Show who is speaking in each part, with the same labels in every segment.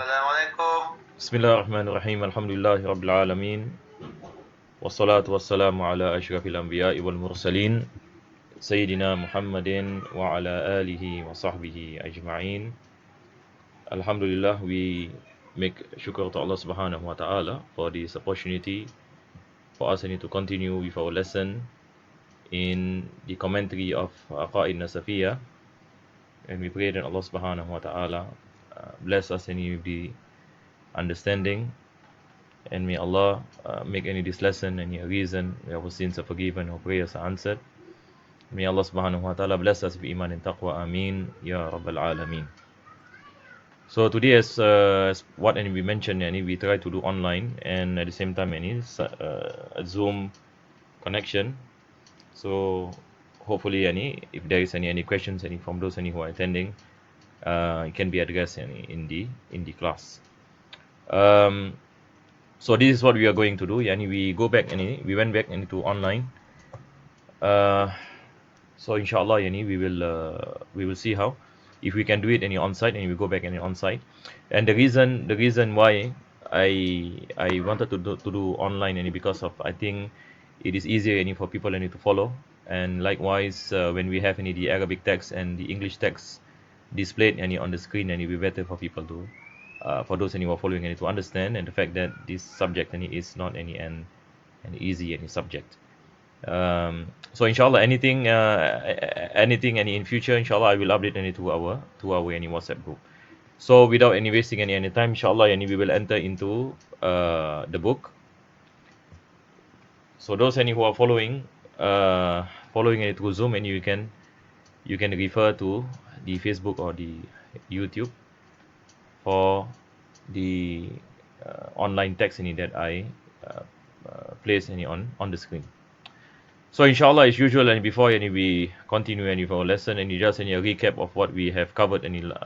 Speaker 1: السلام عليكم.
Speaker 2: بسم الله الرحمن الرحيم الحمد لله رب العالمين والصلاة والسلام على أشرف الأنبياء والمرسلين سيدنا محمد وعلى آله وصحبه أجمعين. Alhamdulillah, we make shukr to Allah subhanahu wa ta'ala for this opportunity for us to continue with our lesson in the commentary of Aqaid Nasafiyyah, and we pray that Allah subhanahu wa ta'ala bless us with the understanding, and may Allah make this lesson any reason where our sins are forgiven, our prayers are answered. May Allah subhanahu wa ta'ala bless us with iman and taqwa, ameen ya rabbal alameen. So today, as what we mentioned, we try to do online and at the same time a Zoom connection. So hopefully if there is any questions from those who are attending, it can be addressed in the class. So this is what we are going to do. We go back we went back into online. So inshallah we will see how, if we can do it on site, and we go back on site. And the reason why I wanted to do online because of, I think it is easier for people to follow, and likewise when we have the Arabic text and the English text displayed on the screen, it will be better for people to for those who are following to understand, and the fact that this subject is not an easy subject. So inshallah anything in future, inshallah I will update to our WhatsApp group. So without wasting any time, inshallah we will enter into the book. So those who are following it through Zoom, and you can refer to the Facebook or the YouTube for the online text that I place on the screen. So inshallah, as usual, and before we continue with our lesson, and just a recap of what we have covered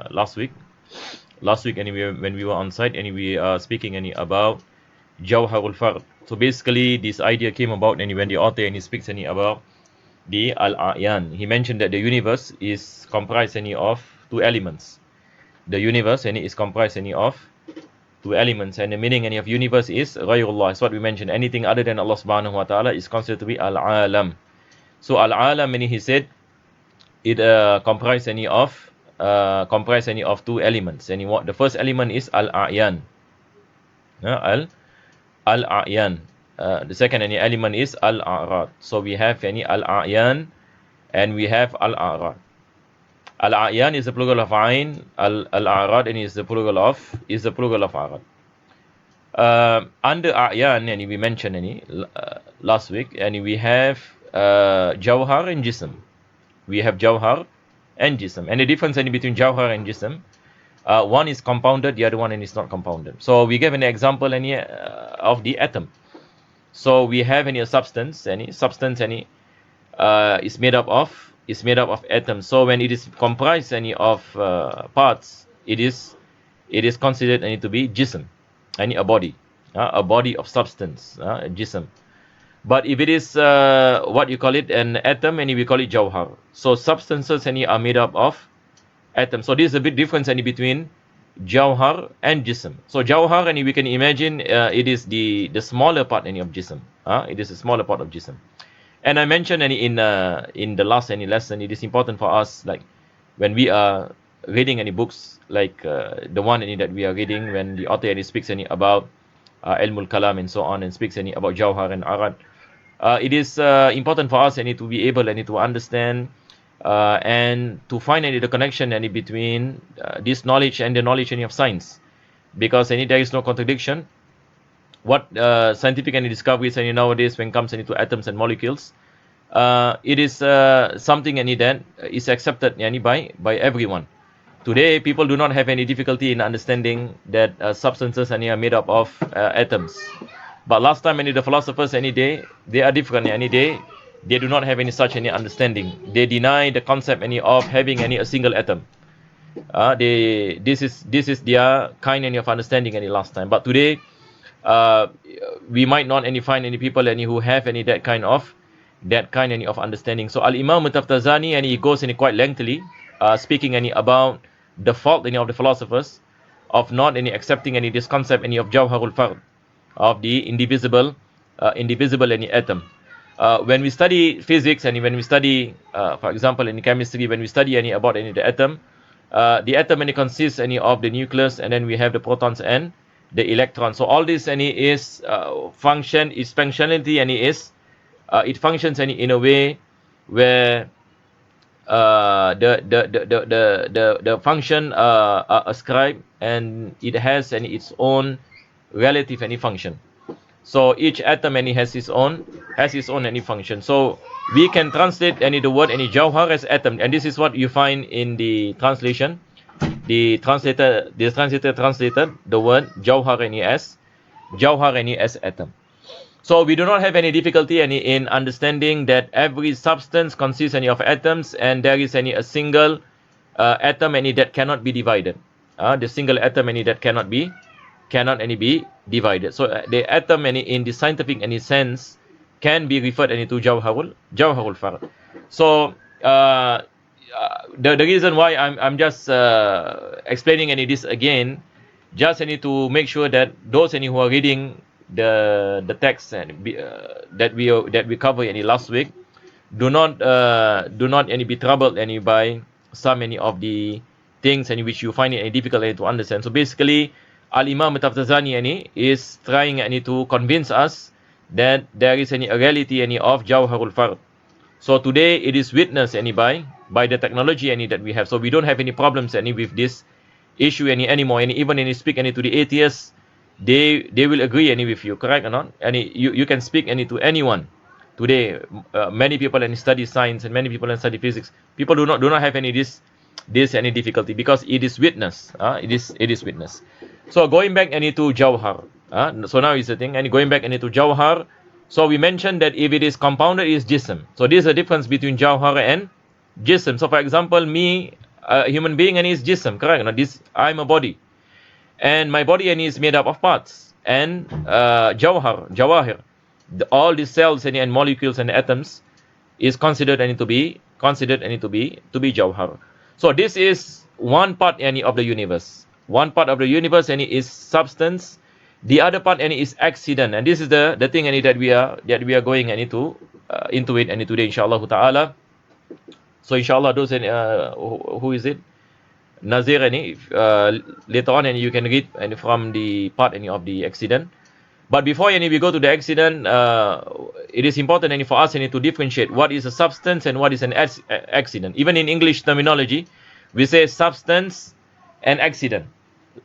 Speaker 2: last week. Last week, when we were on site, we are speaking about Jawharul Fard. So basically, this idea came about when the author speaks about the al-a'yan. He mentioned that the universe is comprised of two elements. The universe is comprised of two elements, and the meaning of universe is ghayrullah. It's what we mentioned. Anything other than Allah subhanahu wa ta'ala is considered to be al-alam. So al-alam, he said, it comprised of two elements. And what the first element is al-a'yan. Al-a'yan. The second element is al-a'raḍ. So we have al-a'yan and we have al-a'raḍ. Al-a'yan is the plural of ayn, al-a'raḍ is the plural of a'raḍ. Under a'yan, we mentioned last week, and we have jawhar and jism. We have jawhar and jism, and the difference between jawhar and jism, one is compounded, the other one is not compounded. So we gave an example of the atom. So we have a substance, substance is made up of atoms. So when it is comprised of parts, it is considered to be jism, a body of substance, jism. But if it is what you call it an atom, we call it jawhar. So substances are made up of atoms. So this is a bit difference between jawhar and jism. So jawhar, we can imagine it is the smaller part of jism. It is a smaller part of jism. And I mentioned in the last lesson, it is important for us, like when we are reading any books, like the one that we are reading, when the author speaks about ilmul kalam and so on, and speaks about jawhar and ardh, it is important for us to be able to understand and to find the connection between this knowledge and the knowledge of science, because there is no contradiction. What scientific discoveries nowadays when it comes to atoms and molecules, it is something that is accepted by everyone. Today, people do not have any difficulty in understanding that substances are made up of atoms. But last time, the philosophers they are different. They do not have any such understanding. They deny the concept of having a single atom. This is their kind of understanding last time. But today, we might not find any people who have that kind of understanding. So Al-Imam Taftazani, he goes quite lengthily speaking about the fault of the philosophers of not any accepting any this concept any of jawharul fard, of the indivisible any atom. When we study physics and when we study, for example, in chemistry, when we study any about any the atom any consists any of the nucleus, and then we have the protons and the electrons. So all this any is functionality any is it functions any in a way where the function are ascribed, and it has any its own relative any function. So each atom any has its own any function. So we can translate any the word any jawhar as atom, and this is what you find in the translation. The translator translated the word jawhar any as atom. So we do not have any difficulty any in understanding that every substance consists any of atoms, and there is any a single atom any that cannot be divided. The single atom any that cannot be divided. So the atom any in the scientific any sense can be referred any to jawharul fard. So the reason why I'm just explaining any this again, just any to make sure that those any who are reading the text and that we cover any last week do not any be troubled any by some any of the things any which you find it any difficult any to understand. So basically, Al-Imam Taftazani any is trying any to convince us that there is any a reality any of jawharul fard. So today it is witnessed any by the technology any that we have. So we don't have any problems any with this issue any anymore. And even when you speak any to the atheists, they will agree any with you, correct or not? And you can speak any to anyone today. Many people and study science, and many people and study physics. People do not have any this any difficulty, because it is witness. It is witness. So going back any to jawhar. So now is the thing. And going back any to jawhar. So we mentioned that if it is compounded, it is jism. So this is the difference between jawhar and jism. So for example, me, a human being, and is jism, correct? Now this, I'm a body, and my body and is made up of parts. And jawahir, all the cells and molecules and atoms is considered any to be jawhar. So this is one part any of the universe. One part of the universe any is substance. The other part any is accident, and this is the thing any that we are going any to into it any today, inshallah ta'ala. So inshallah, those who is it? Nazir any later on, and you can read and from the part any of the accident. But before any we go to the accident, it is important any for us any to differentiate what is a substance and what is an accident. Even in English terminology, we say substance and accident.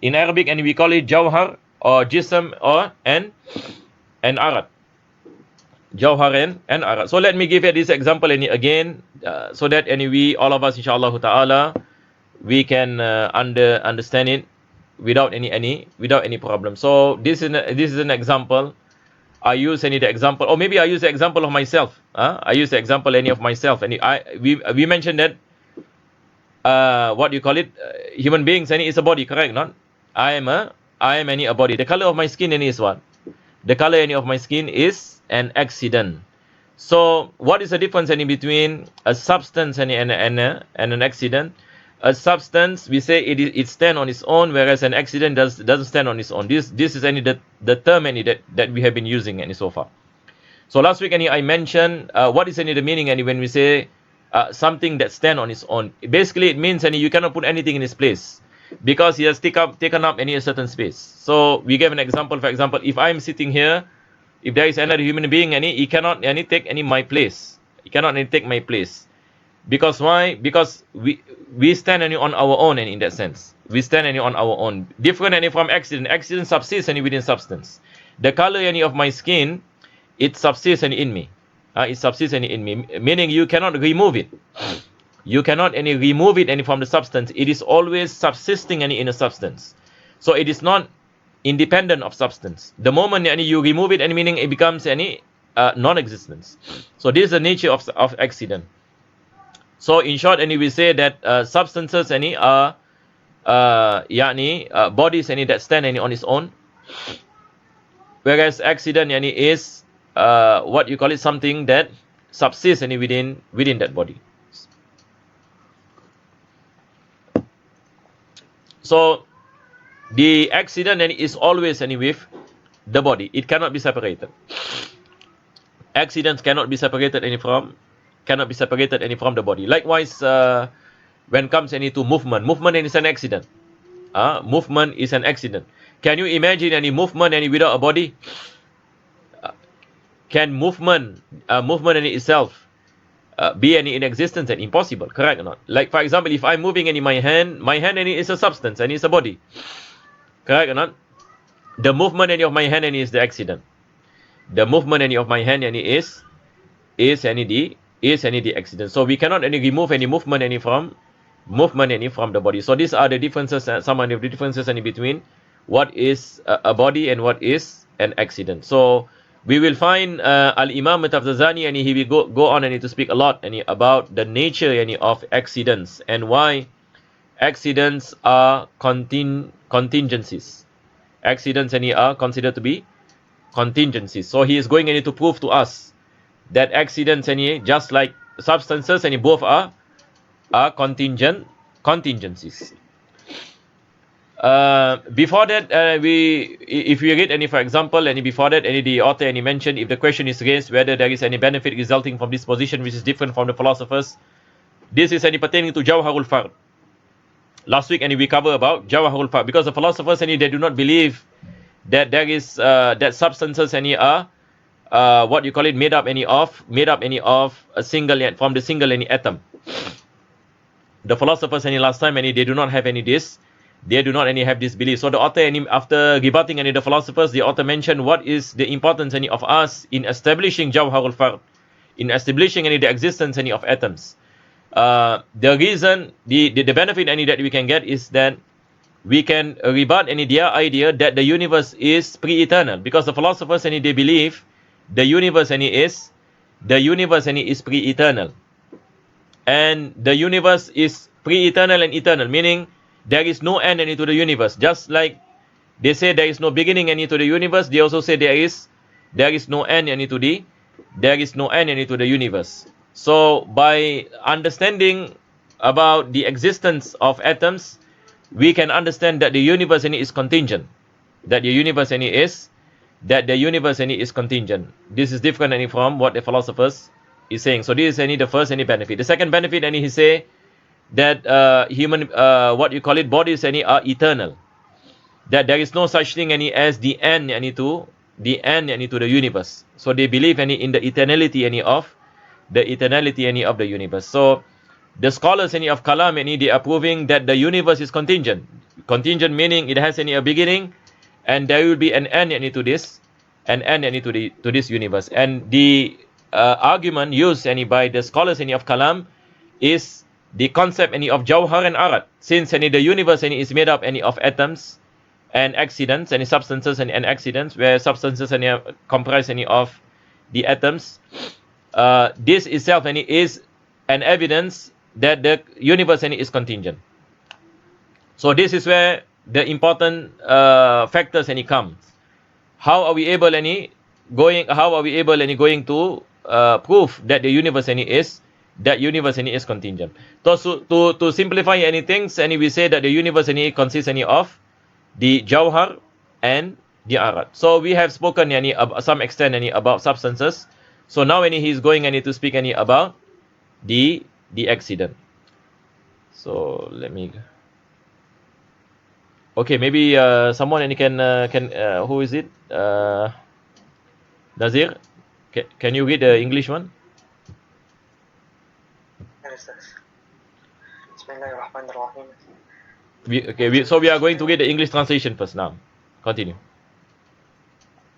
Speaker 2: In Arabic, and we call it jawhar or jism or and ardh. Jawhar and ardh. So let me give you this example any again, so that we all of us inshallah ta'ala we can understand it without any problem. So this is an example. I use the example, or maybe I use the example of myself. I use the example of myself, and we mentioned that what you call it, human beings is a body, correct? Not I am a body. The color of my skin is what? The color of my skin is an accident. So what is the difference between a substance and an accident? A substance, we say it stands on its own, whereas an accident doesn't stand on its own. This is the term that we have been using so far. So last week I mentioned what is the meaning when we say something that stands on its own. Basically it means you cannot put anything in its place, because he has taken up a certain space. So we gave an example. For example, if I am sitting here, if there is another human being he cannot take my place. He cannot take my place. Because why? Because we stand on our own, and in that sense we stand on our own, different from accident. Accident subsists within substance. The color of my skin, it subsists in me. It subsists in me, meaning you cannot remove it. You cannot remove it from the substance. It is always subsisting in a substance. So it is not independent of substance. The moment you remove it, meaning it becomes non-existence. So this is the nature of accident. So in short, we say that substances are bodies that stand on its own, whereas accident is what you call it, something that subsists within that body. So the accident and is always any with the body. It cannot be separated. Accidents cannot be separated any from the body. Likewise, when comes any to movement, movement is an accident. Movement is an accident. Can you imagine any movement any without a body? Can movement any itself be any in existence and impossible? Correct or not? Like for example, if I'm moving any my hand any is a substance and is a body. Correct or not? The movement any of my hand any is the accident. The movement any of my hand any is any the accident. So we cannot any remove any movement any from the body. So these are the differences, some of the differences any between what is a body and what is an accident. So we will find Al-Imam Mutafzazani and he will go on and to speak a lot and about the nature of accidents and why accidents are contingencies. Accidents and are considered to be contingencies. So he is going to prove to us that accidents and just like substances and both are contingencies. Before that, if we read any, for example, any before that, any the author any mentioned if the question is raised whether there is any benefit resulting from this position which is different from the philosophers, this is any pertaining to Jawharul Fard. Last week, any we cover about Jawharul Fard because the philosophers any they do not believe that there is that substances any are what you call it made up any of a single from the single any atom. The philosophers any last time any they do not have any this. They do not any have this belief. So the author any after rebutting any the philosophers, the author mentioned what is the importance any of us in establishing Jawharul Fard, in establishing any the existence any of atoms. The reason the benefit any that we can get is that we can rebut any their idea that the universe is pre-eternal because the philosophers any they believe the universe any is pre-eternal, and the universe is pre-eternal and eternal, meaning there is no end any to the universe. Just like they say there is no beginning any to the universe, they also say there is no end any to the universe. So by understanding about the existence of atoms, we can understand that the universe any is contingent. That the universe any is contingent. This is different any from what the philosophers is saying. So this is any the first any benefit. The second benefit any he say that human what you call it bodies any are eternal. That there is no such thing any as the end any to the universe. So they believe any in the eternality any of the universe. So the scholars any of Kalam any they are proving that the universe is contingent. Contingent meaning it has any a beginning and there will be an end any to this to this universe. And the argument used any by the scholars any of Kalam is the concept any of Jawhar and Ardh. Since any the universe any is made up any of atoms and accidents, any substances and accidents, where substances any comprise any of the atoms, this itself any is an evidence that the universe any is contingent. So this is where the important factors any come. How are we able any going to prove that the universe any is contingent? So to simplify any things, any we say that the universe any consists any of the Jawhar and the Ardh. So we have spoken any some extent any about substances. So now any he is going any to speak any about the accident. So let me. Okay, maybe someone any can who is it? Nazir, can you read the English one? So we are going to read the English translation first now. Continue.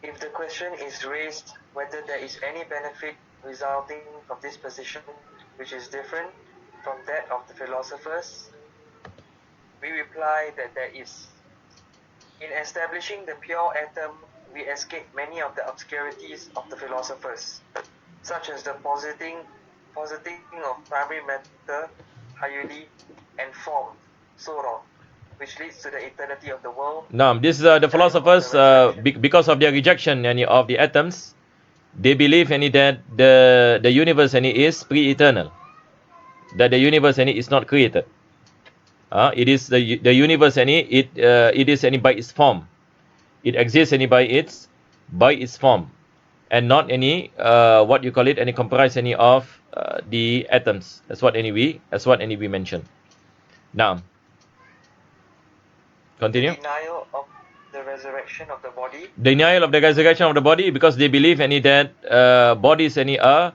Speaker 1: If the question is raised whether there is any benefit resulting from this position which is different from that of the philosophers, we reply that there is. In establishing the pure atom, we escape many of the obscurities of the philosophers, such as the positing of primary matter, hayuli, and form, surah, which leads to the eternity of the world.
Speaker 2: Now, this is the philosophers, because of their rejection of the atoms, they believe that the universe is pre-eternal, that the universe is not created. It is the universe it is by its form. It exists by its form, and not any what you call it, any comprise any of the atoms. That's what we mentioned. Now, continue.
Speaker 1: Denial of the resurrection of the body.
Speaker 2: Denial of the resurrection of the body, because they believe that bodies are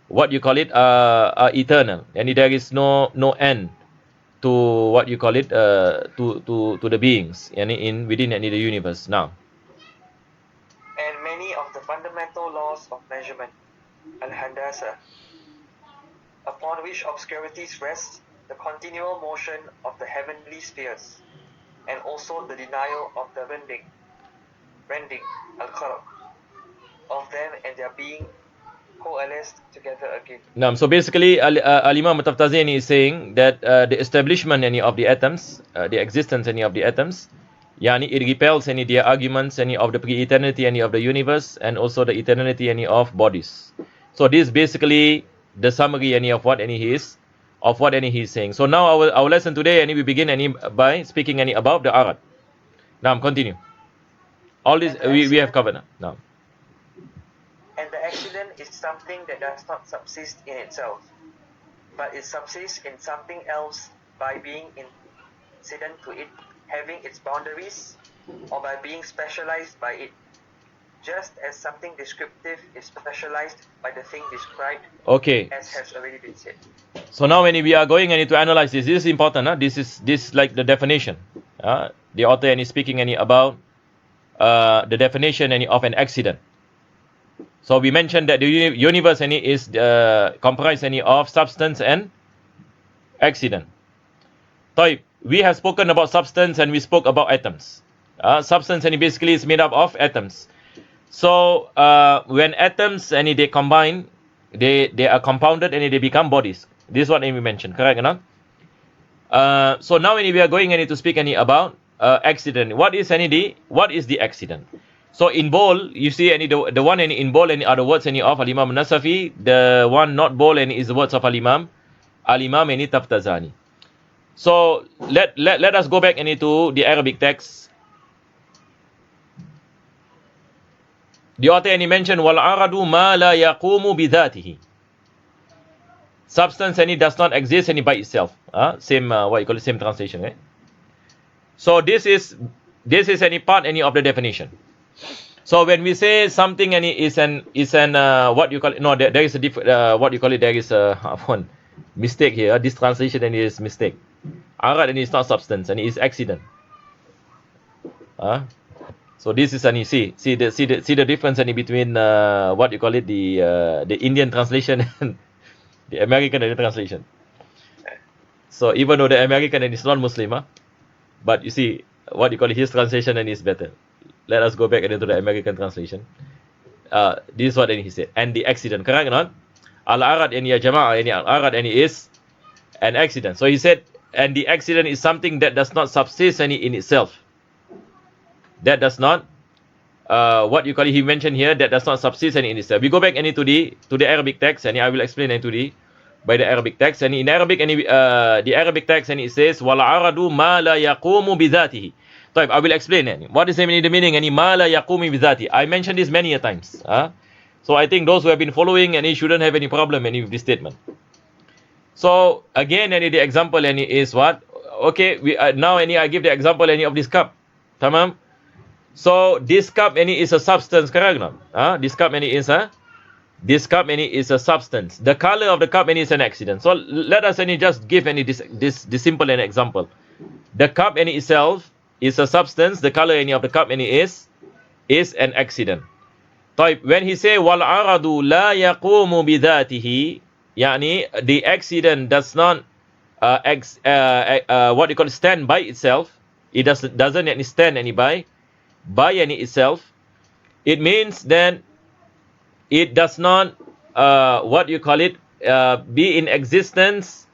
Speaker 2: what you call it are eternal, and there is no end to what you call it to the beings within the universe. Now,
Speaker 1: and many of the fundamental laws of measurement, al-handasa, upon which obscurities rest, the continual motion of the heavenly spheres, and also the denial of the rending al-khalq, of them and their being coalesced together again.
Speaker 2: Now, so basically, Al-Imam At-Taftazini is saying that the establishment of the atoms, the existence of the atoms, it repels their arguments of the pre-eternity of the universe, and also the eternity of bodies. So this is basically the summary of what he is saying. So now our lesson today, we begin by speaking about the Ardh. Now continue. All this we have covered now.
Speaker 1: And the accident is something that does not subsist in itself, but it subsists in something else by being incident to it, having its boundaries, or by being specialized by it, just as something descriptive is specialized by the thing described,
Speaker 2: okay,
Speaker 1: as has already been said.
Speaker 2: So now when we are going to analyze this is important. This is like the definition. The author is speaking about the definition of an accident. So we mentioned that the universe is comprised of substance and accident. So we have spoken about substance and we spoke about atoms. Substance basically is made up of atoms. So when atoms they combine, they are compounded and they become bodies. This is what we mentioned, correct enough? So now we are going to speak about accident. What is the accident? So in bold, you see the one in bold are the words of Al-Imam Nasafi. The one not bold is the words of Al-Imam Taftazani. So let us go back into the Arabic text. The author mentioned والعرض ما لا يقوم بذاته. Substance does not exist by itself. Same what you call it, same translation. Right? So this is any part of the definition. So when we say something is an what you call it, no, there is a what you call it, there is a one mistake here. This translation is mistake. Ardh is not substance and it is accident. So this is see the difference between what you call it, the Indian translation and the American translation. So even though the American is non-Muslim, but you see what you call it, his translation is better. Let us go back into the American translation. This is what he said. And the accident, correct or not? Al-Ardh ya Jama'ah, Al-Ardh is an accident. So he said, and the accident is something that does not subsist in itself. That does not, what you call it, he mentioned here, that does not subsist in itself. We go back to the Arabic text, and I will explain by the Arabic text. And in Arabic, the Arabic text, and it says, وَالْعَرَضُ مَا لَا يَقُومُ بِذَاتِهِ. I will explain it. What is the meaning? مَا لَا يَقُومُ بِذَاتِهِ. I mentioned this many a times. So I think those who have been following, and he shouldn't have any problem with this statement. So again, the example is what? Okay, now I give the example of this cup. Tamam? So this cup is a substance, correct? This cup is a substance. The color of the cup is an accident. So let us just give this simple an example. The cup itself is a substance. The color of the cup is an accident. When he say وَالْعَرَضُ لَا يَقُومُ بِذَاتِهِ, the accident does not what you call stand by itself. It doesn't stand by itself. It means that it does not what you call it be in existence,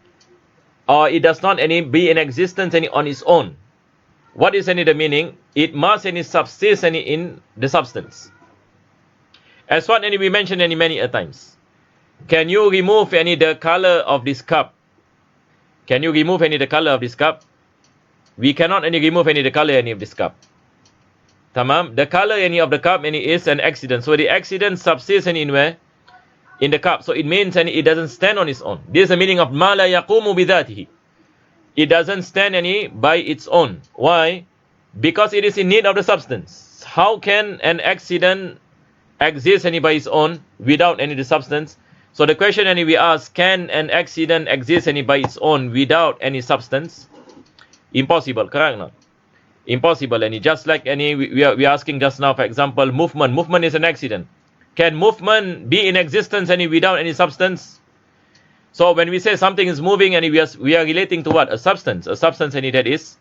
Speaker 2: or it does not be in existence on its own. What is the meaning? It must subsist in the substance. As what we mentioned many a times. Can you remove the color of this cup? Can you remove the color of this cup? we cannot any remove any the color any of this cup. Tamam, the color any of the cup any is an accident. So the accident subsists any in where? In the cup. So it means any it doesn't stand on its own. This is the meaning of ma la yaqumu bidhatihi. It doesn't stand any by its own. Why? Because it is in need of the substance. How can an accident exist any by its own without any the substance? So the question any we ask, can an accident exist any by its own without any substance? Impossible, correct or not? Impossible. And just like any we are asking just now, for example, movement. Movement is an accident. Can movement be in existence any without any substance? So when we say something is moving, and we are relating to what? A substance any that is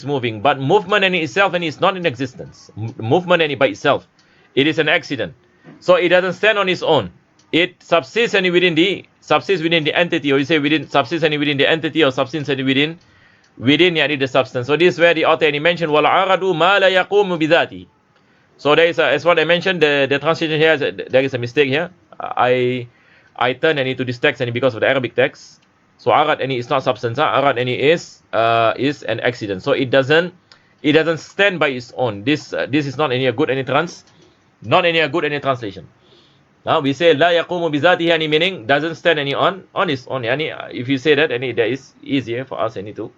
Speaker 2: moving. But movement any itself any is not in existence. Movement any by itself, it is an accident. So it doesn't stand on its own. It subsists any within the entity, or you say subsists any within the entity, or subsists any within yani the substance. So this is where the author any mentioned والعرض ما لا يقوم بذاته. So there is as what I mentioned, the translation here, there is a mistake here. I turn any to this text any because of the Arabic text. So arad any is not substance. Arad any is an accident. So it doesn't stand by its own. This is not any good any translation. Now we say la yaqumu bizatihi, any meaning doesn't stand any on its own. If you say that, any that is easier for us any to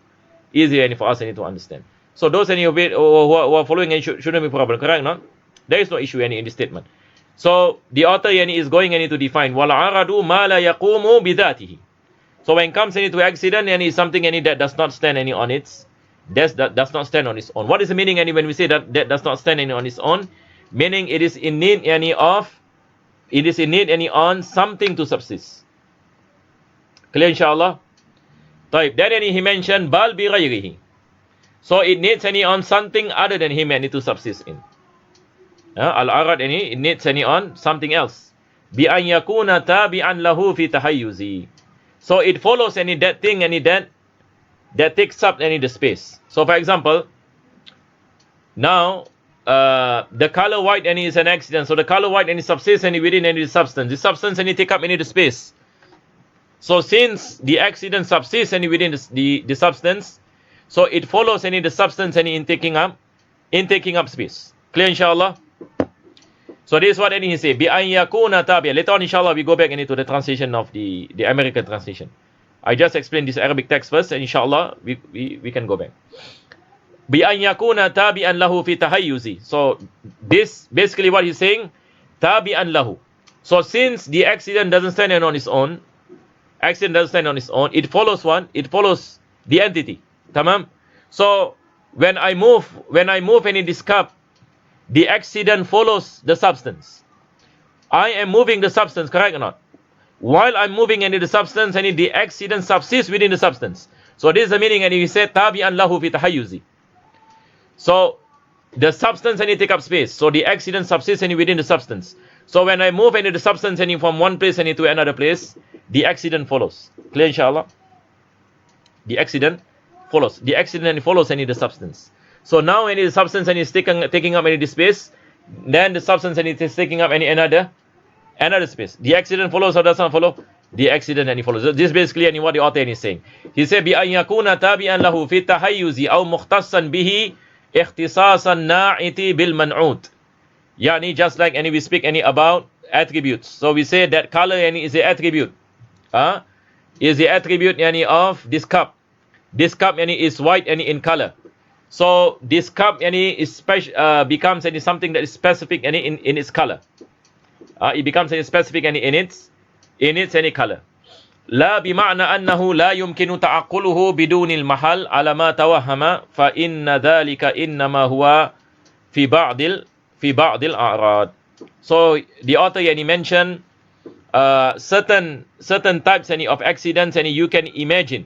Speaker 2: understand. So those any of it who are following any shouldn't be problem, correct? No, there is no issue any in this statement. So the author any is going any to define والعرض ما لا يقوم بذاته. So when it comes any to accident, any something any that does not stand any on its does not stand on its own. What is the meaning any when we say that does not stand any on its own? Meaning it is in need any on something to subsist. Clear inshallah? Then any he mentioned بغيره. So it needs any on something other than him any to subsist in. Al-arad any it needs any on something else. بأن يكون تابعا له في tahayyuz. So it follows any that thing any that takes up any the space. So for example, now the color white any is an accident. So the color white any subsists any within any substance. The substance any take up any the space. So since the accident subsists any within the substance, so it follows any the substance any in taking up space. Clear inshallah? So this is what any he say. بأن يكون تابعا. Later on inshallah we go back into the translation of the American translation. I just explained this Arabic text first, and inshallah we can go back. بأن يكون تابعا له في tahayyuz. So this basically what he's saying, تابعا له. So since the accident doesn't stand on its own, it follows one. It follows the entity. Tamam. So when I move any this cup, the accident follows the substance. I am moving the substance, correct or not? While I'm moving any the substance, any the accident subsists within the substance. So this is the meaning, and he said tabi'an lahu fi tahayyuz. So the substance any take up space. So the accident subsists any within the substance. So when I move any the substance any from one place any to another place, the accident follows. Clear inshallah? The accident follows. The accident follows any the substance. So now any substance any is taking up any space, then the substance any is taking up any another space. The accident follows or does not follow? The accident any follows. So this is basically any what the author is saying. He said بأن يكون تابعا له في التحيز أو مختصا به إختصاص الناعت بالمنعوت. Yani just like any we speak any about attributes. So we say that color any is the attribute. Is the attribute any of this cup. This cup any is white any in color. So this cup any is becomes any something that is specific any in its color. It becomes any specific any in its any color. لا بمعنى أنه لا يمكن تعقله بدون المحل على ما توهم فإن ذلك إنما هو في بعض الأعراض. So the author yani mentioned certain types any of accidents and you can imagine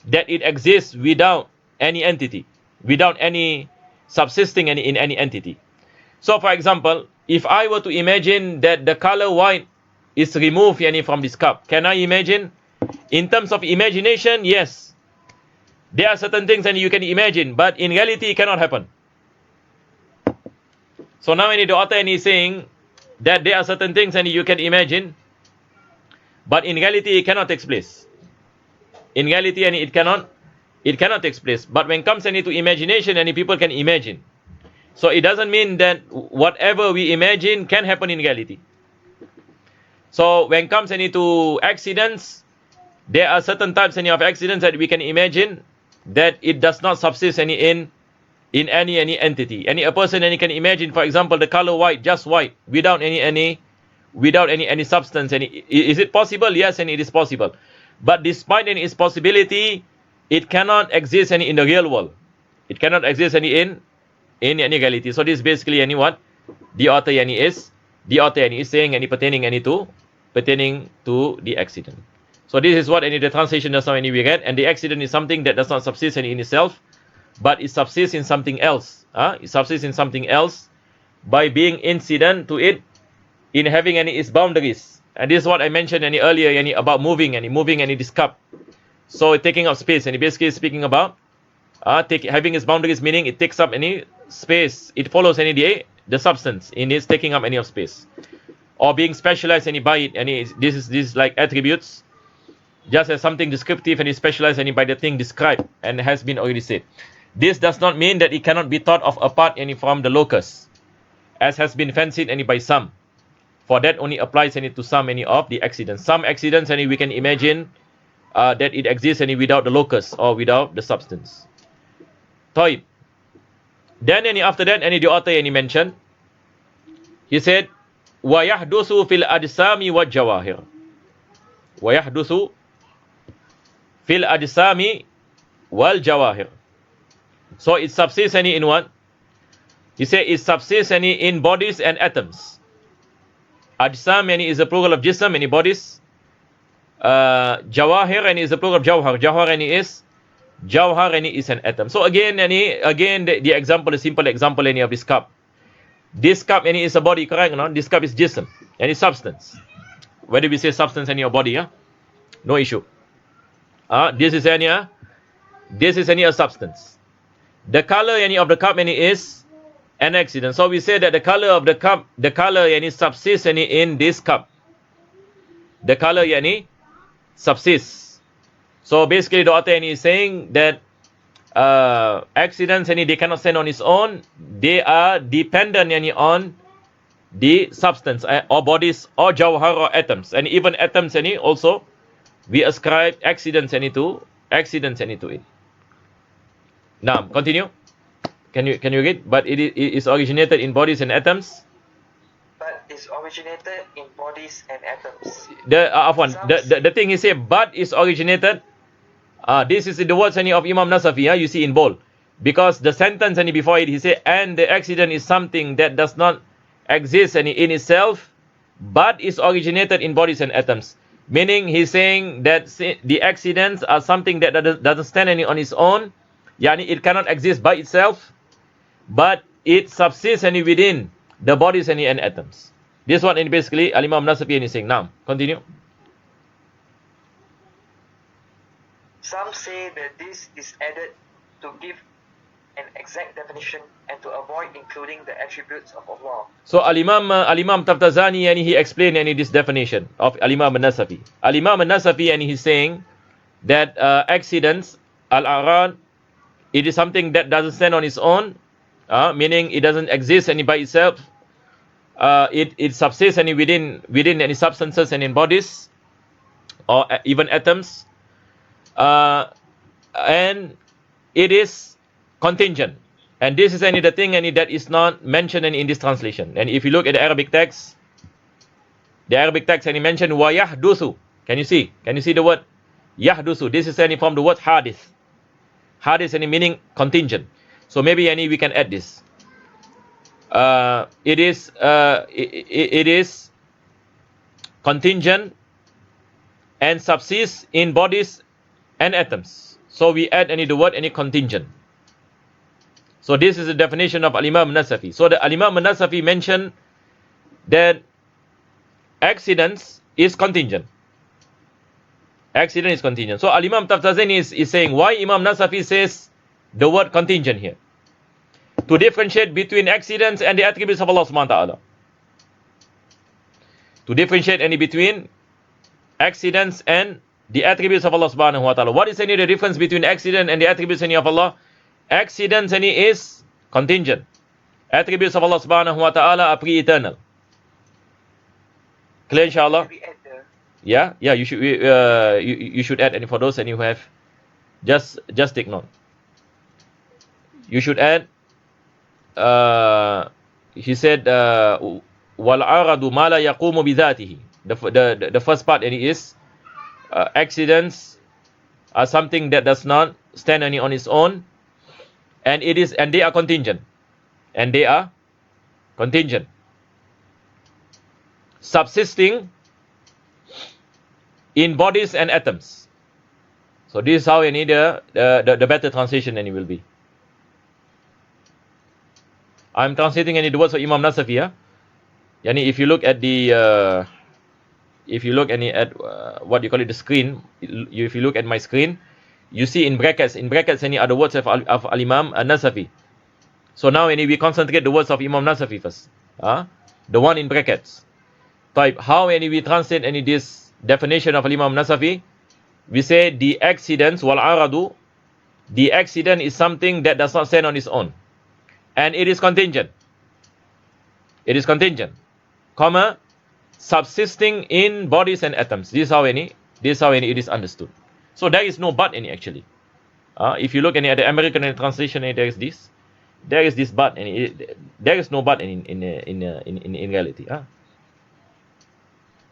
Speaker 2: that it exists without any entity, without any subsisting any in any entity. So for example, if I were to imagine that the color white is removed yani from this cup, can I imagine? In terms of imagination, yes, there are certain things and you can imagine, but in reality it cannot happen. So now the author is saying that there are certain things and you can imagine, but in reality it cannot take place. In reality and it cannot It cannot take place. But when it comes to imagination, any people can imagine. So it doesn't mean that whatever we imagine can happen in reality. So when it comes to accidents, there are certain types of accidents that we can imagine that it does not subsist in any entity. A person can imagine, for example, the color white, just white, without any substance. Is it possible? Yes, and it is possible. But despite its possibility, it cannot exist in the real world. It cannot exist in any reality. So this is basically what the author is saying pertaining to the accident. So this is what the translation does not we read, and the accident is something that does not subsist in itself, but it subsists in something else. It subsists in something else by being incident to it, in having its boundaries. And this is what I mentioned earlier about moving this cup. So taking up space, and basically speaking about having its boundaries, meaning it takes up any space. It follows the substance in its taking up any of space, or being specialized by it. This is like attributes, just as something descriptive and is specialized by the thing described and has been already said. This does not mean that it cannot be thought of apart from the locus, as has been fancied by some. For that only applies to some of the accidents. Some accidents we can imagine that it exists without the locus or without the substance. Toy. Then after that the author mentioned, he said, ويحدث في الأجسام والجواهر. ويحدث في الأجسام والجواهر. So it subsists in what? He said it subsists in bodies and atoms. Ajsam is a plural of jism, bodies. Jawahir is a plural of jawhar. Jawhar is an atom. So again the example, the simple example of this cup. This cup is a body, correct? No? This cup is jism, substance. Whether we say substance in your body, no issue. This is a substance. The color of the cup is an accident. So we say that the color of the cup, subsists in this cup. The color subsists. So basically the author is saying that accidents they cannot stand on its own. They are dependent on the substance or bodies or jawhar or atoms. And even atoms also we ascribe accidents to it. Now continue. Can you read? But it is originated in bodies and atoms.
Speaker 1: But is originated in bodies and atoms.
Speaker 2: The thing he said, but is originated. This is the words of Imam Nasafiyyah, you see in bold. Because the sentence before it, he said, and the accident is something that does not exist in itself, but is originated in bodies and atoms. Meaning he's saying that the accidents are something that doesn't stand on its own. Yani it cannot exist by itself, but it subsists within the bodies and atoms. This one basically Al-Imam Nasafiyyah is saying. Now, continue.
Speaker 1: Some say that this is added to give an exact definition and to avoid including the attributes of Allah. So
Speaker 2: Al-Imam Taftazani he explained this definition of Al-Imam Nasafi. Al-Imam Nasafi he's saying that accidents, al-a'raad, it is something that doesn't stand on its own, meaning it doesn't exist by itself. It subsists within any substances and in bodies or even atoms. And it is contingent, and this is the thing that is not mentioned in this translation. And if you look at the Arabic text mentioned ويحدث. Can you see the word يحدث? This is from the word hadith. Hadith meaning contingent. So maybe we can add this. It is contingent and subsists in bodies and atoms. So we add the word contingent. So this is the definition of Al-Imam Nasafi. So the Al-Imam Nasafi mentioned that accidents is contingent. Accident is contingent. So Al-Imam Taftazani is saying why Imam Nasafi says the word contingent here. To differentiate between accidents and the attributes of Allah subhanahu wa ta'ala. To differentiate between accidents and the attributes of Allah subhanahu wa ta'ala. What is any the difference between accident and the attributes any of Allah? Accidents any is contingent. Attributes of Allah subhanahu wa ta'ala are pre-eternal. Clear inshallah? Yeah, you should add, and for those and you have just take note. You should add, he said, والعرض ما لا يقوم بذاته. The first part, and it is accidents are something that does not stand any on its own, and they are contingent. And they are contingent. Subsisting in bodies and atoms. So this is how any the better translation any will be. I'm translating any the words of Imam Nasafiyyah. Yani if you look at the what you call it, the screen, if you look at my screen, you see in brackets any other words of Al-Imam Nasafi. So now we concentrate the words of Imam Nasafi first. The one in brackets. Type how we translate this definition of Imam Nasafi. We say the accidents, والعرض, the accident is something that does not stand on its own, and it is contingent. It is contingent, comma, subsisting in bodies and atoms. This is how it is understood. So there is no but any actually. If you look at the American translation, there is this but, and there is no but in reality.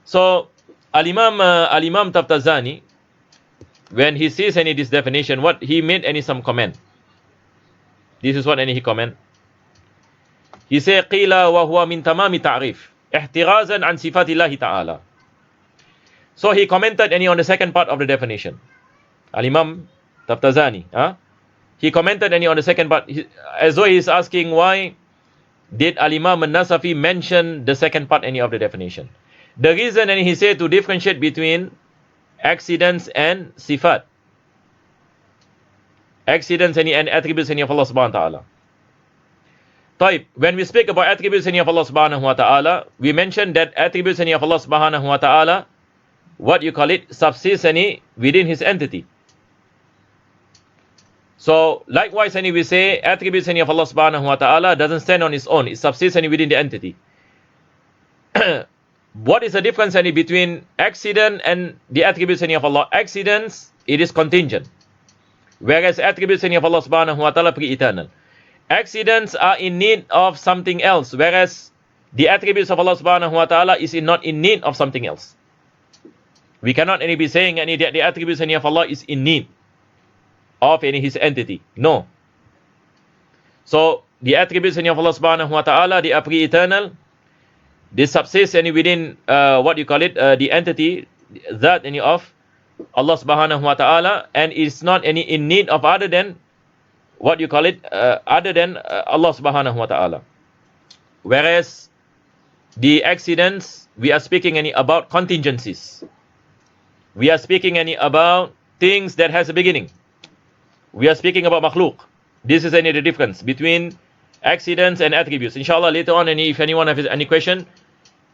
Speaker 2: So Al-Imam Taftazani, when he sees this definition, what he made some comment. This is what he comment. He said, قِيلَ وَهُوَ مِن تَمَامِ تَعْرِيفٍ احترازا عن صفات الله تعالى. So he commented on the second part of the definition. Al-Imam Taftazani, he commented on the second part, as though he is asking, why did Al-Imam Nasafi mention the second part of the definition? The reason, and he said, to differentiate between accidents and sifat. Accidents and attributes of Allah subhanahu wa ta'ala. Type, when we speak about attributes of Allah subhanahu wa ta'ala, we mentioned that attributes of Allah subhanahu wa ta'ala, what you call it, subsist within his entity. So likewise, we say attributes of Allah subhanahu wa ta'ala doesn't stand on its own, it subsists within the entity. What is the difference between accident and the attributes of Allah? Accidents, it is contingent, whereas attributes of Allah subhanahu wa ta'ala pre-eternal. Accidents are in need of something else, whereas the attributes of Allah subhanahu wa ta'ala is not in need of something else. We cannot be saying that the attributes of Allah is in need of his entity. No. So the attributes of Allah subhanahu wa ta'ala, they are pre-eternal. They subsist within what you call it, the entity that of Allah subhanahu wa ta'ala, and is not in need of other than what you call it, other than Allah subhanahu wa ta'ala. Whereas the accidents, we are speaking about contingencies. We are speaking about things that has a beginning. We are speaking about makhluk. This is the difference between accidents and attributes. Inshallah, later on, if anyone has any question,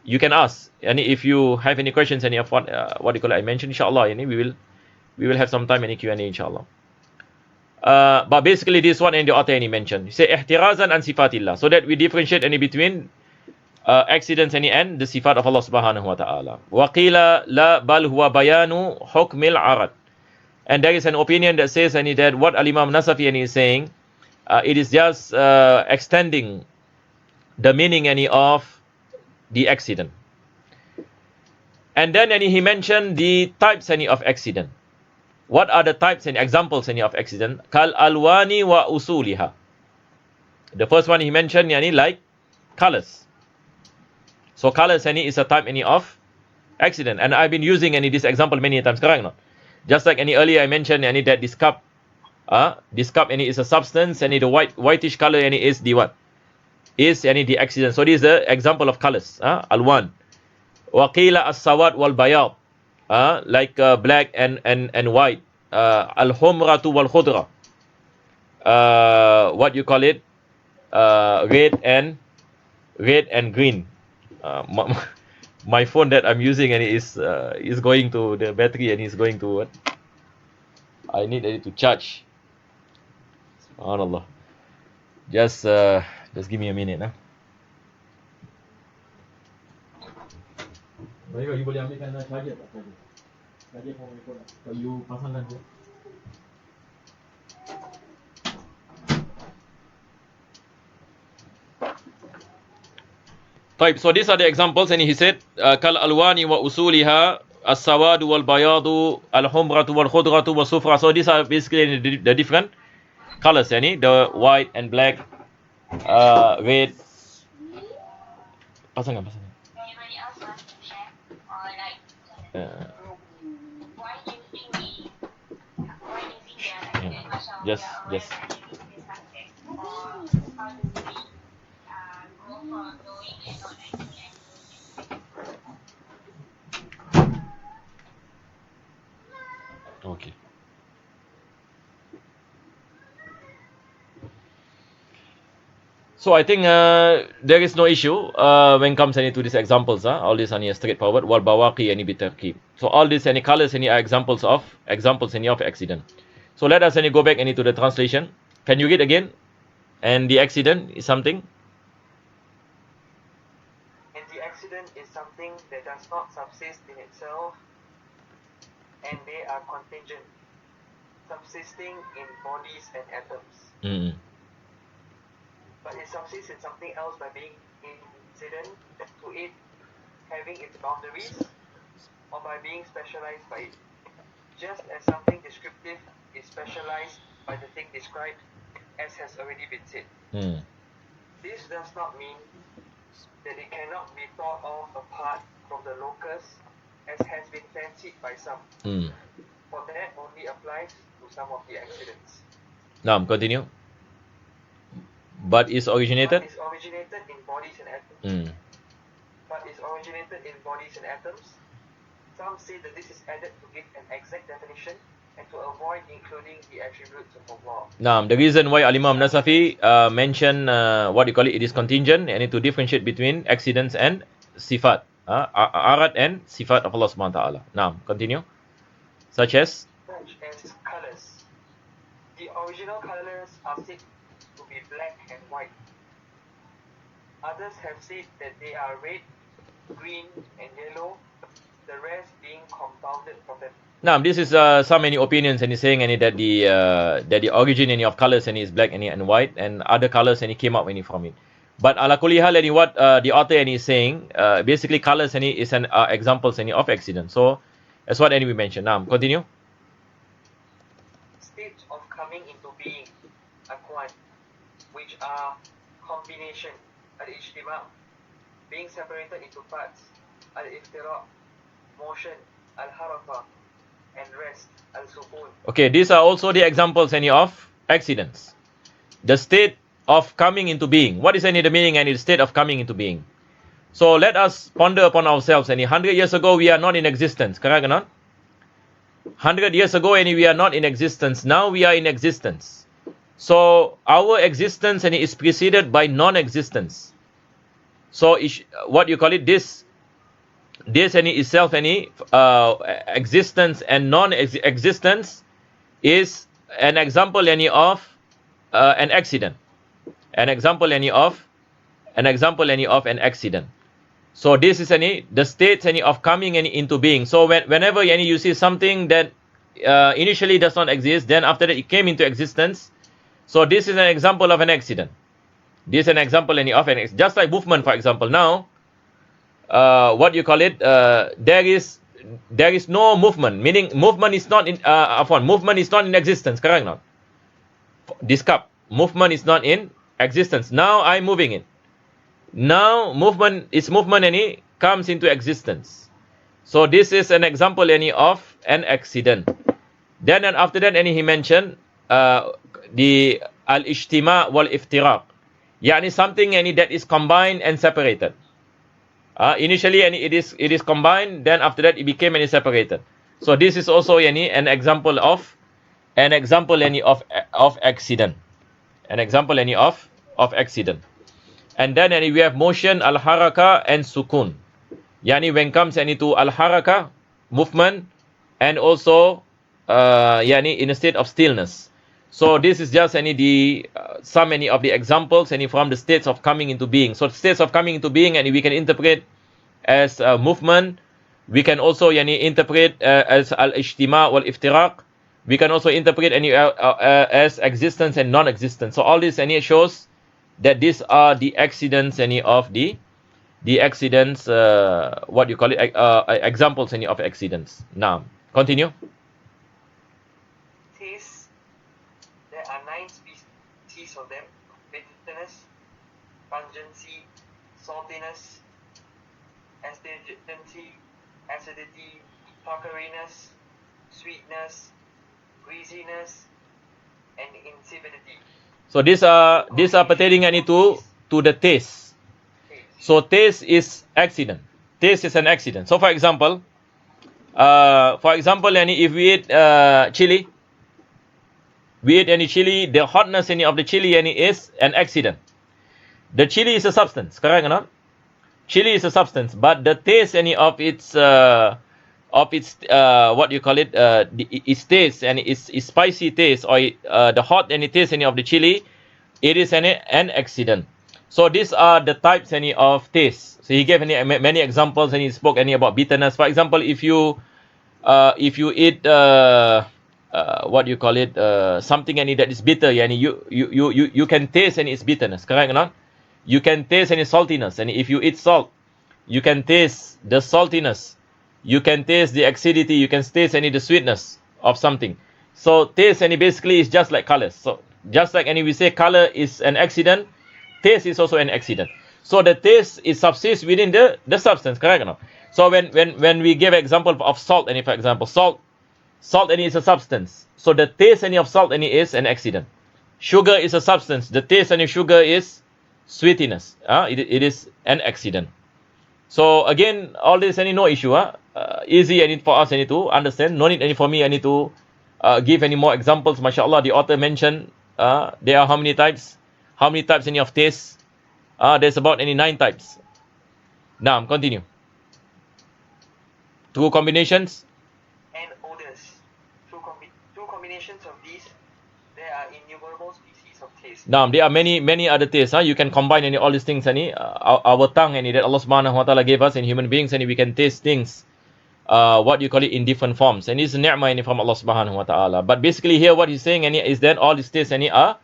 Speaker 2: you can ask. And if you have any questions, any of what you call it, I mentioned, inshallah, we will have some time in Q&A, inshallah. But basically, this one and the author mentioned. He say ihtirazan an sifatillah, so that we differentiate between accidents and the sifat of Allah subhanahu wa ta'ala. Wa qila la bal huwa bayanu hukmil ardh. And there is an opinion that says that what Al-Imam Nasafi is saying, it is just extending the meaning of the accident. And then he mentioned the types of accident. What are the types and examples of accident? Kal alwani wa usuliha. The first one he mentioned like colors. So colors is a type of accident, and I've been using this example many times, correct or not? Just like earlier I mentioned that this cup is a substance, and the whitish color is the what? Is the accident. So this is the example of colors. Alwan. Wa qila as-sawad wal bayad. Like black and white. Al-humratu wal khudra. What you call it? Red and green. my phone that I'm using and is going to the battery and is going to what? I need it to charge. Subhanallah. Just give me a minute, nah. Bghaiره, you boleh ambilkan charger tak? Charger for my phone. Kalau you pasangkan je. طيب, so these are the examples, and he said kal alwani wa usuliha as-sawadu wal bayadu al-humratu wal khudratu was sufra. So these are basically the different colors, yani the white and black, red. Pasangkan.
Speaker 3: Anybody else want to share or like why do you think they are like
Speaker 2: just
Speaker 3: this subject, or how do we go from knowing and not knowing and
Speaker 2: Okay. So I think there is no issue when comes any to these examples. All these are straightforward. Wal bawaqi any bitarkib. So all these any colors any are examples any of accident. So let us any go back any to the translation. Can you read again? And the accident is something.
Speaker 1: And the accident is something that does not subsist in itself, and they are contingent, subsisting in bodies and atoms.
Speaker 2: Mm.
Speaker 1: But it subsists in something else by being incident to it, having its boundaries, or by being specialized by it. Just as something descriptive is specialized by the thing described, as has already been said.
Speaker 2: Mm.
Speaker 1: This does not mean that it cannot be thought of apart from the locus, as has been fancied by some.
Speaker 2: Mm.
Speaker 1: For that only applies to some of the accidents.
Speaker 2: Now continue. But is originated.
Speaker 1: But is originated in bodies and atoms.
Speaker 2: Mm.
Speaker 1: But is originated in bodies and atoms. Some say that this is added to give an exact definition and to avoid including the attributes of Allah.
Speaker 2: Now, the reason why Al-Imam Nasafi mention what you call it is contingent, and to differentiate between accidents and sifat, a'raadh and sifat of Allah Subhanahu wa Taala. Now, continue. Such as
Speaker 1: Colors. The original colors are said to be black and white. Others have said that they are red, green, and yellow, the rest being compounded from them.
Speaker 2: now this is some any opinions, and he's saying any that the origin any of colors any is black any and white, and other colors any came up any from it. But ala kulli hal any what the author any is saying, basically colors any is an examples any of accident. So that's what any we mentioned. Now continue.
Speaker 1: States of coming into being, aqwan, which are combination, al-ijtima, being separated into parts, al-iftiraq, motion, al-haraka, and rest, al-sukun.
Speaker 2: Okay, these are also the examples any of accidents. The state of coming into being. What is any the meaning and the state of coming into being? So let us ponder upon ourselves. Any 100 years ago we are not in existence, correct or not? 100 years ago any we are not in existence. Now we are in existence. So our existence any is preceded by non-existence. So what you call it, this any itself any existence and non-existence is an example any of an accident. An example any of an accident. So this is any the state any of coming any into being. So whenever any you see something that initially does not exist, then after that it came into existence. So this is an example of an accident. This is an example any of an accident. Just like movement, for example. Now, what you call it? There is no movement. Meaning movement is not in movement is not in existence. Correct or not? This cup, movement is not in existence. Now I'm moving it. Now movement any comes into existence. So this is an example any of an accident. Then and after that any he mentioned the al-ijtima wal iftiraq. Yani something any that is combined and separated. Initially any it is combined, then after that it became any separated. So this is also any an example any of accident. An example any of accident. And then any we have motion, al-haraka and sukun. Yani when comes yani to al-haraka, movement, and also yani in a state of stillness. So this is just any the some any of the examples any from the states of coming into being. So states of coming into being and we can interpret as movement. We can also yani interpret as al-ijtima wal-iftiraq. We can also interpret any as existence and non-existence. So all this any shows that these are the accidents any of the accidents, what you call it, examples any of accidents. Now, continue.
Speaker 1: Taste. There are 9 species of them: bitterness, pungency, saltiness, astringency, acidity, puckeriness, sweetness, breeziness, and insipidity.
Speaker 2: So these are pertaining any to the taste. So taste is accident. Taste is an accident. So for example, any if we eat chili, the hotness any of the chili any is an accident. The chili is a substance, correct or not? Chili is a substance, but the taste any of its what you call it, its taste and its spicy taste or the hot any taste any of the chili, it is an accident. So these are the types any of taste. So he gave many examples and he spoke any about bitterness. For example, if you eat what you call it, something any that is bitter, yani you can taste any its bitterness, correct or not? You can taste any saltiness, and if you eat salt, you can taste the saltiness. You can taste the acidity. You can taste any the sweetness of something. So taste any basically is just like colors. So just like any we say color is an accident, taste is also an accident. So the taste is subsists within the substance, correct or not? So when we give example of salt, any for example salt any is a substance. So the taste any of salt any is an accident. Sugar is a substance. The taste any sugar is sweetiness. It is an accident. So again, all this any no issue. Easy any for us any to understand. No need any for me any to give any more examples. MashaAllah, the author mentioned there are how many types? How many types any of taste? There's about any 9 types. Now continue. 2 combinations.
Speaker 1: And odors. Two combinations of these, there are innumerable species of taste.
Speaker 2: Now there are many other tastes. You can combine any all these things any our tongue any that Allah Subhanahu wa Taala gave us in human beings and we can taste things what you call it in different forms, and it's ni'mah any from Allah Subhanahu wa Taala. But basically here what he's saying any is that all these tastes any are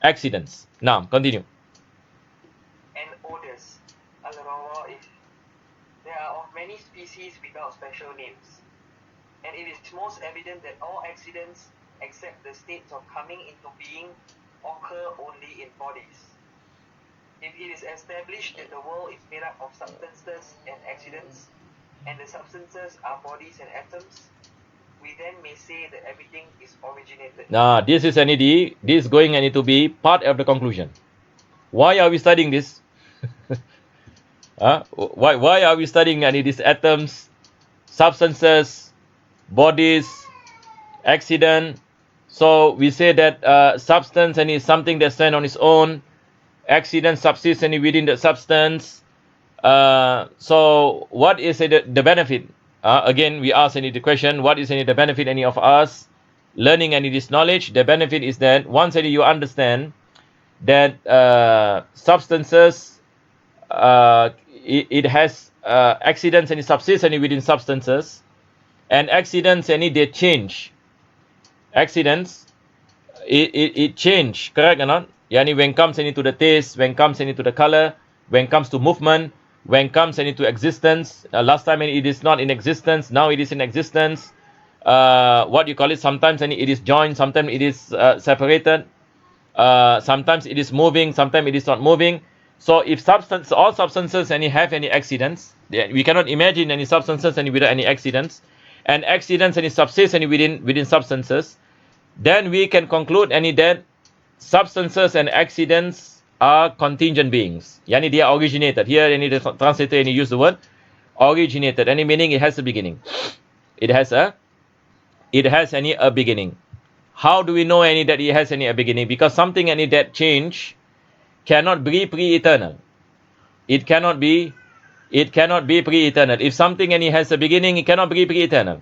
Speaker 2: accidents. Now continue.
Speaker 1: And odors. Al-raadh. There are of many species without special names, and it is most evident that all accidents except the states of coming into being occur only in bodies. If it is established that the world is made up of substances and accidents, and the substances are bodies and atoms, we then may say that everything is originated.
Speaker 2: Now this is this going any to be part of the conclusion. Why are we studying this? Why are we studying any these atoms, substances, bodies, accident? So we say that substance and is something that stands on its own. Accident subsists and within the substance. So what is the benefit? Again, we ask any the question: what is any the benefit any of us learning any this knowledge? The benefit is that once any you understand that substances, it has accidents and it subsists any within substances, and accidents any they change. Accidents, it change, correct or not? Yani when comes into the taste, when comes into the color, when comes to movement, when comes into existence. Last time it is not in existence, now it is in existence. What you call it? Sometimes it is joined, sometimes it is separated. Sometimes it is moving, sometimes it is not moving. So if all substances any have any accidents, we cannot imagine any substances any without any accidents, and accidents any subsist any within substances. Then we can conclude any that substances and accidents are contingent beings. Yani they are originated. Here any the translator any use the word originated. Any meaning it has a beginning. It has any a beginning. How do we know any that it has any a beginning? Because something any that change cannot be pre-eternal. It cannot be it cannot be pre-eternal. If something and it has a beginning, it cannot be pre-eternal.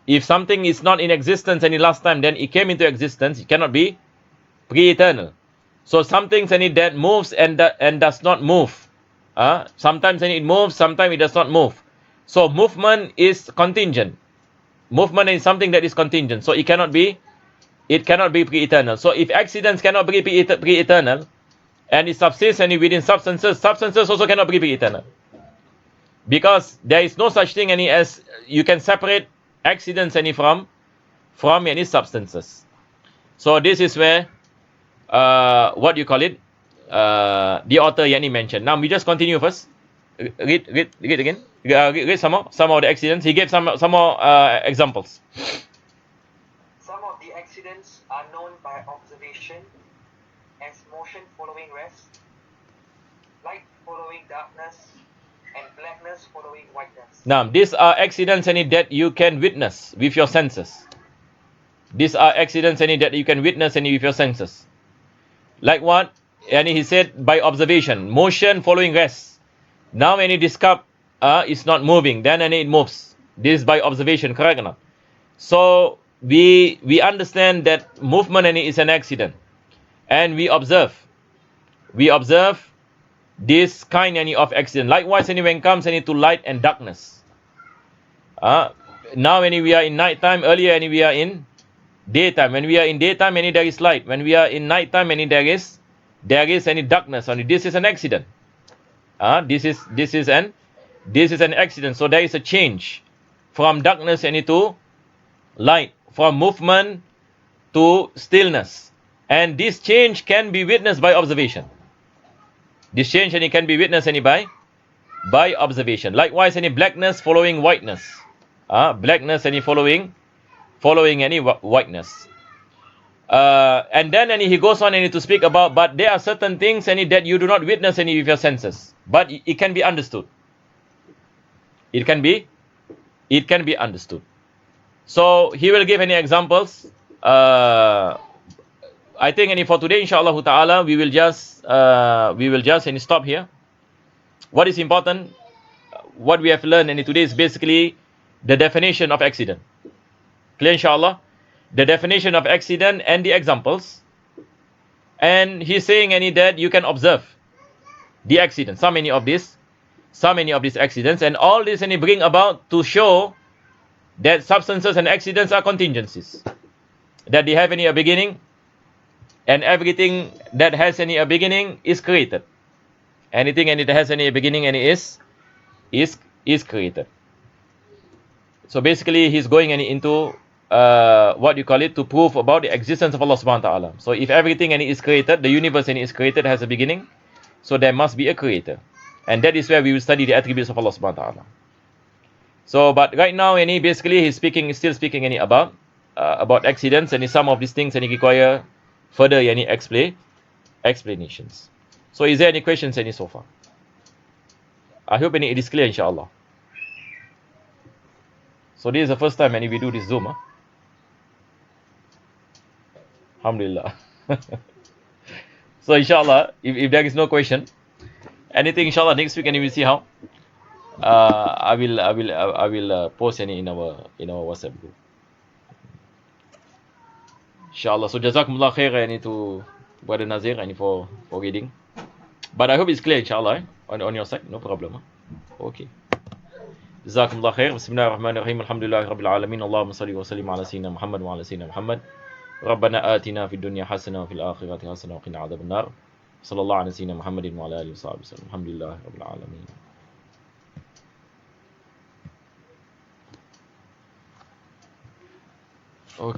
Speaker 2: If something is not in existence any last time, then it came into existence, it cannot be pre-eternal. So some things and it that moves and does not move. Sometimes and it moves, sometimes it does not move. So movement is contingent. Movement is something that is contingent. So it cannot be pre-eternal. So if accidents cannot be pre-eternal, and it subsists and within substances also cannot be pre-eternal. Because there is no such thing any as you can separate accidents any from any substances. So this is where what you call it, the author Yani mentioned. Now we just continue first. Read again. Read some of the accidents. He gave some more examples.
Speaker 1: Some of the accidents are known by observation as motion following rest, light following darkness, and blackness following whiteness.
Speaker 2: Now, these are accidents any that you can witness with your senses. These are accidents any that you can witness any with your senses. Like what? And he said by observation, motion following rest. Now when this cup is not moving, then and it moves. This is by observation, correct or not? So we understand that movement any is an accident, and we observe this kind any of accident. Likewise, any when comes any to light and darkness. Now when we are in night time, earlier any we are in daytime. When we are in daytime, any there is light. When we are in night time, any there is any darkness. Only this is an accident. This is an accident. So there is a change from darkness any to light, from movement to stillness, and this change can be witnessed by observation. This change any can be witnessed any by observation. Likewise, any blackness following whiteness. Blackness any following any whiteness. And then any he goes on any to speak about, but there are certain things any that you do not witness any with your senses, but it can be understood. It can be understood. So he will give any examples. I think any for today, inshallah ta'ala, we will just any stop here. What is important, what we have learned any today is basically the definition of accident. Clear, inshallah? The definition of accident and the examples. And he's saying any that you can observe the accident, so many of these accidents, and all this any bring about to show that substances and accidents are contingencies, that they have any a beginning, and everything that has any a beginning is created. Anything and it has any beginning and is created. So basically he's going into what you call it, to prove about the existence of Allah subhanahu wa ta'ala. So if everything and is created, the universe and is created, has a beginning, so there must be a creator. And that is where we will study the attributes of Allah subhanahu wa ta'ala. So but right now basically he's still speaking about accidents, and some of these things and require further explanations. So is there any questions so far? I hope it is clear, inshallah. So this is the first time we do this Zoom. Alhamdulillah. So inshallah, if there is no question, anything inshallah next week, and we will see how. I will post in our WhatsApp group. Inshallah. So jazakumullah khair to Brother Nazir for reading. But I hope it's clear, inshallah, on your side, no problem. Okay. Jazakumullah khair. Bismillahirrahmanirrahim. Alhamdulillahi rabbil alamin. Allahumma salli wa sallim ala sayyidina Muhammad wa ala sayyidina Muhammad. ربنا آتنا في الدنيا حسنة وفي الآخرة حسنة وقنا عذاب النار. صلى الله على سيدنا محمد وعلى آله وصحبه وسلم. الحمد لله رب العالمين. Okay.